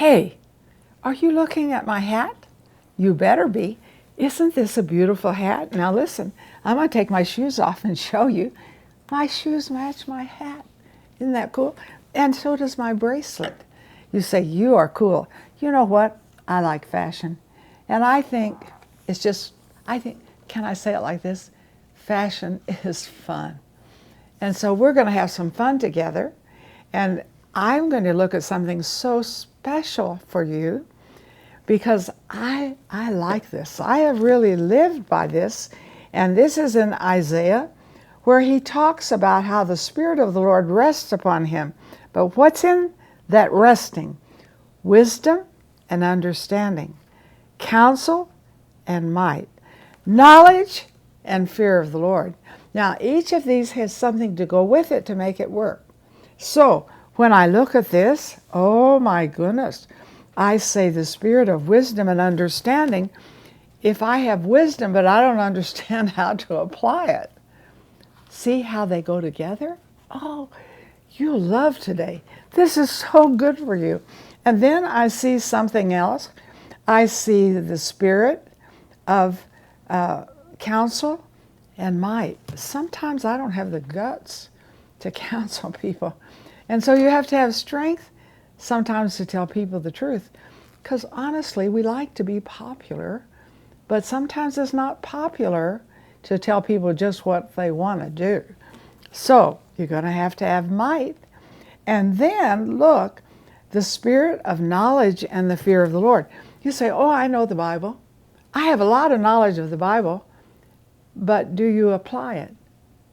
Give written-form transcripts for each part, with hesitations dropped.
Hey, are you looking at my hat? You better be. Isn't this a beautiful hat? Now listen, I'm going to take my shoes off and show you. My shoes match my hat. Isn't that cool? And so does my bracelet. You say, you are cool. You know what? I like fashion. And I think it's just, can I say it like this? Fashion is fun. And so we're going to have some fun together. And I'm going to look at something so special for you because I like this. I have really lived by this. And this is in Isaiah, where he talks about how the Spirit of the Lord rests upon him. But what's in that resting? Wisdom and understanding, counsel and might, knowledge and fear of the Lord. Now, each of these has something to go with it to make it work. So, when I look at this, oh my goodness, I say the spirit of wisdom and understanding. If I have wisdom, but I don't understand how to apply it, see how they go together? Oh, you'll love today. This is so good for you. And then I see something else. I see the spirit of counsel and might. Sometimes I don't have the guts to counsel people. And so you have to have strength sometimes to tell people the truth. Because honestly, we like to be popular, but sometimes it's not popular to tell people just what they want to do. So you're going to have might. And then look, the spirit of knowledge and the fear of the Lord. You say, oh, I know the Bible. I have a lot of knowledge of the Bible, but do you apply it?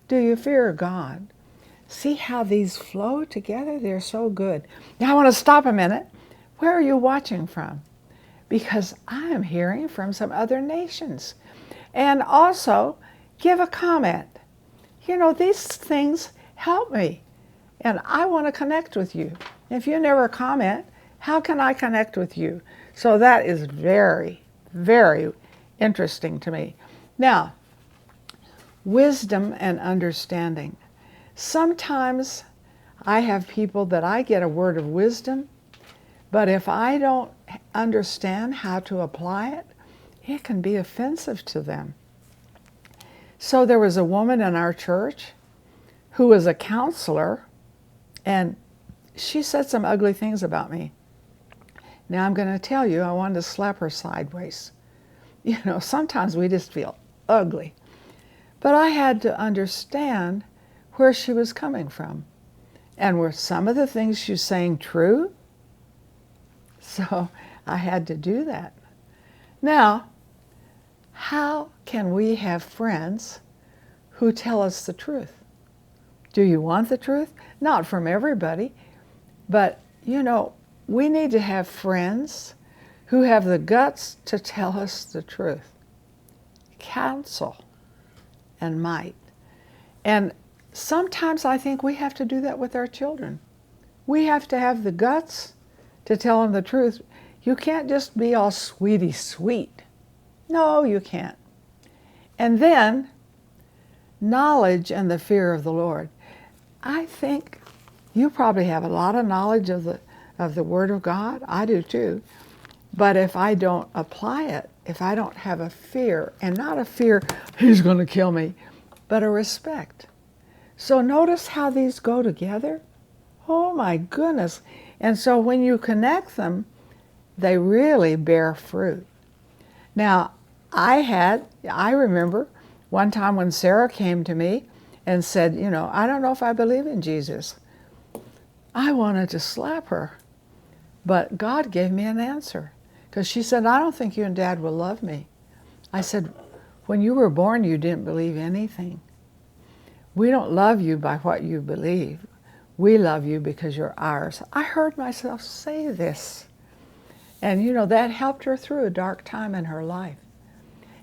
Do you fear God? See how these flow together? They're so good. Now I want to stop a minute. Where are you watching from? Because I am hearing from some other nations. And also, give a comment. You know, these things help me, and I want to connect with you. If you never comment, how can I connect with you? So that is very, very interesting to me. Now, wisdom and understanding. Sometimes I have people that I get a word of wisdom, but if I don't understand how to apply it, it can be offensive to them. So there was a woman in our church who was a counselor, and she said some ugly things about me. Now I'm going to tell you, I wanted to slap her sideways. You know, sometimes we just feel ugly. But I had to understand where she was coming from. And were some of the things she was saying true? So I had to do that. Now, how can we have friends who tell us the truth? Do you want the truth? Not from everybody, but you know, we need to have friends who have the guts to tell us the truth. Counsel and might. And sometimes I think we have to do that with our children. We have to have the guts to tell them the truth. You can't just be all sweetie sweet. No, you can't. And then, knowledge and the fear of the Lord. I think you probably have a lot of knowledge of the Word of God. I do too. But if I don't apply it, if I don't have a fear, and not a fear, he's going to kill me, but a respect. So notice how these go together. Oh my goodness. And so when you connect them, they really bear fruit. Now, I remember one time when Sarah came to me and said, you know, I don't know if I believe in Jesus. I wanted to slap her. But God gave me an answer. Because she said, I don't think you and Dad will love me. I said, when you were born, you didn't believe anything. We don't love you by what you believe. We love you because you're ours. I heard myself say this. And you know, that helped her through a dark time in her life.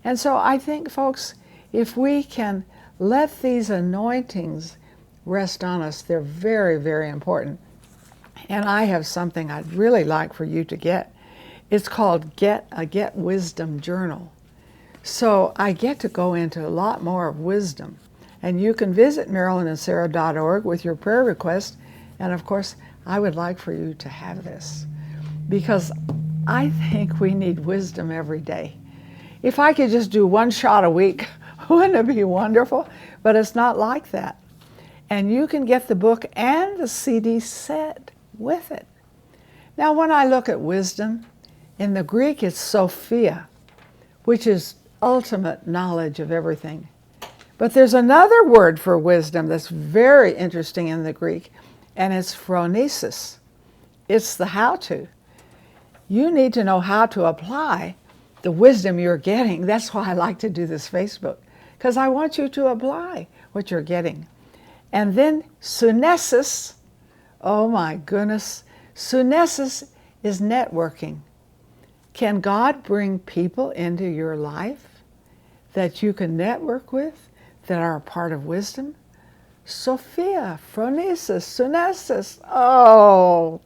And so I think, folks, if we can let these anointings rest on us, they're very, very important. And I have something I'd really like for you to get. It's called Get Wisdom Journal. So I get to go into a lot more of wisdom. And you can visit MarilynandSarah.org with your prayer request. And of course, I would like for you to have this. because I think we need wisdom every day. If I could just do one shot a week, wouldn't it be wonderful? But it's not like that. And you can get the book and the CD set with it. Now, when I look at wisdom, in the Greek it's Sophia, which is ultimate knowledge of everything. But there's another word for wisdom that's very interesting in the Greek, and it's phronesis. It's the how-to. You need to know how to apply the wisdom you're getting. That's why I like to do this Facebook, because I want you to apply what you're getting. And then sunesis, oh my goodness, sunesis is networking. Can God bring people into your life that you can network with that are a part of wisdom? Sophia, phronesis, sunesis. Oh,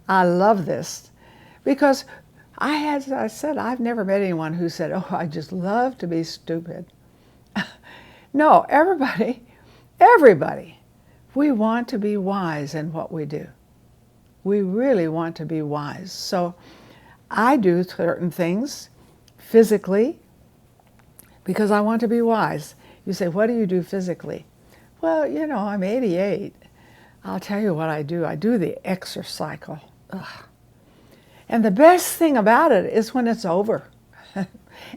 I love this. Because as I said, I've never met anyone who said, oh, I just love to be stupid. No, everybody, we want to be wise in what we do. We really want to be wise. So I do certain things physically because I want to be wise. You say, what do you do physically? Well, you know, I'm 88. I'll tell you what I do. I do the exercycle. Ugh. And the best thing about it is when it's over.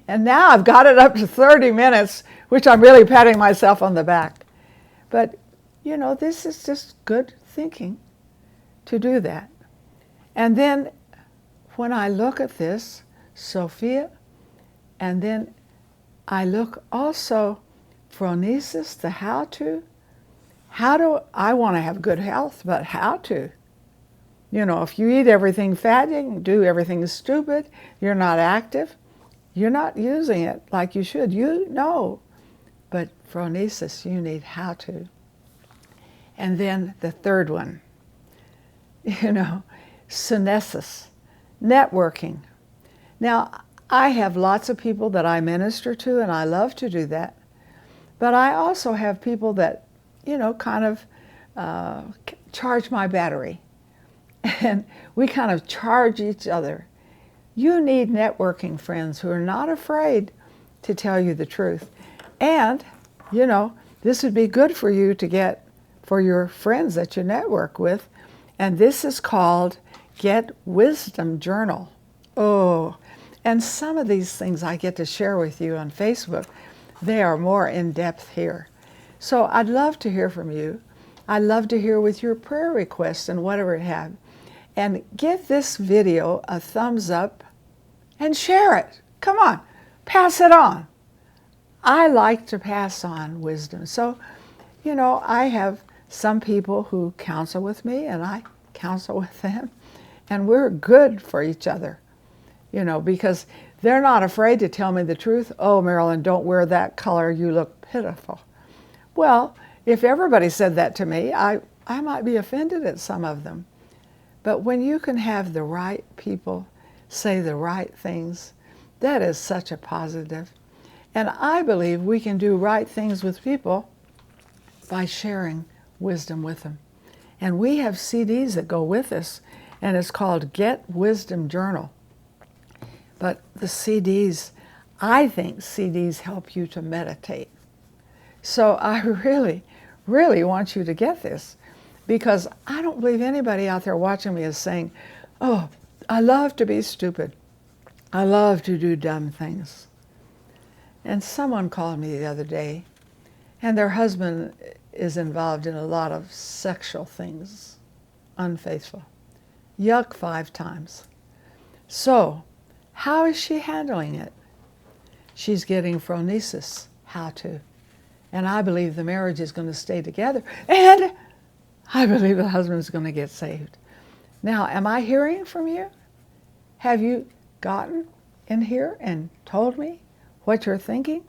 And now I've got it up to 30 minutes, which I'm really patting myself on the back. But, you know, this is just good thinking to do that. And then when I look at this, Sophia, and then I look also phronesis, the how-to. How do I want to have good health, but how to? You know, if you eat everything fatty, do everything stupid, you're not active, you're not using it like you should. You know, but phronesis, you need how to. And then the third one, you know, synesis, networking. Now, I have lots of people that I minister to, and I love to do that. But I also have people that, you know, kind of charge my battery. And we kind of charge each other. You need networking friends who are not afraid to tell you the truth. And, you know, this would be good for you to get for your friends that you network with. And this is called Get Wisdom Journal. Oh, and some of these things I get to share with you on Facebook. They are more in depth here. So I'd love to hear from you. I'd love to hear with your prayer requests and whatever you have. And give this video a thumbs up and share it. Come on, pass it on. I like to pass on wisdom. So, you know, I have some people who counsel with me and I counsel with them. And we're good for each other, you know, because they're not afraid to tell me the truth. Oh, Marilyn, don't wear that color. You look pitiful. Well, if everybody said that to me, I might be offended at some of them. But when you can have the right people say the right things, that is such a positive. And I believe we can do right things with people by sharing wisdom with them. And we have CDs that go with us, and it's called Get Wisdom Journal. But the CDs, I think CDs help you to meditate. So I really, really want you to get this, because I don't believe anybody out there watching me is saying, oh, I love to be stupid. I love to do dumb things. And someone called me the other day, and their husband is involved in a lot of sexual things, unfaithful. Yuck 5 times. So, how is she handling it? She's getting phronesis, how to. And I believe the marriage is going to stay together. And I believe the husband is going to get saved. Now, am I hearing from you? Have you gotten in here and told me what you're thinking?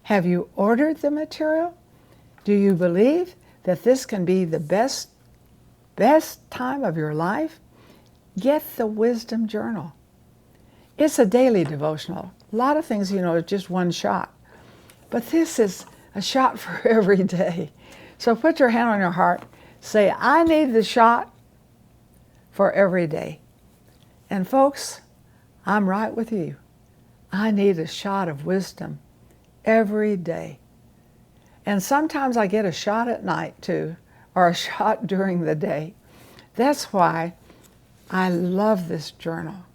Have you ordered the material? Do you believe that this can be the best time of your life? Get the Wisdom Journal. It's a daily devotional. A lot of things, you know, are just one shot. But this is a shot for every day. So put your hand on your heart. Say, I need the shot for every day. And folks, I'm right with you. I need a shot of wisdom every day. And sometimes I get a shot at night too, or a shot during the day. That's why I love this journal,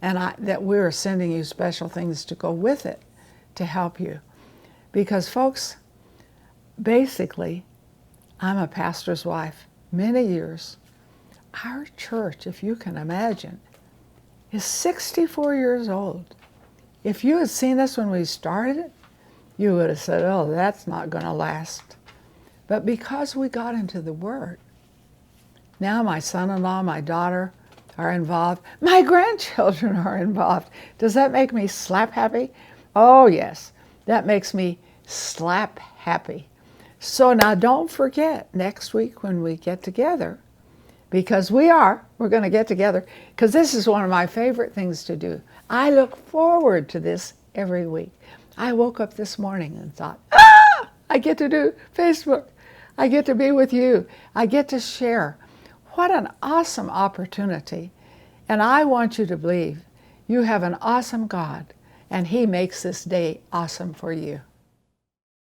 and that we're sending you special things to go with it to help you. Because folks, basically, I'm a pastor's wife, many years. Our church, if you can imagine, is 64 years old. If you had seen us when we started it, you would have said, oh, that's not going to last. But because we got into the Word, now my son-in-law, my daughter are involved. My grandchildren are involved. Does that make me slap happy? Oh, yes. That makes me slap happy. So now don't forget next week when we get together, because we're going to get together, because this is one of my favorite things to do. I look forward to this every week. I woke up this morning and thought, I get to do Facebook. I get to be with you. I get to share. What an awesome opportunity. And I want you to believe you have an awesome God, and He makes this day awesome for you.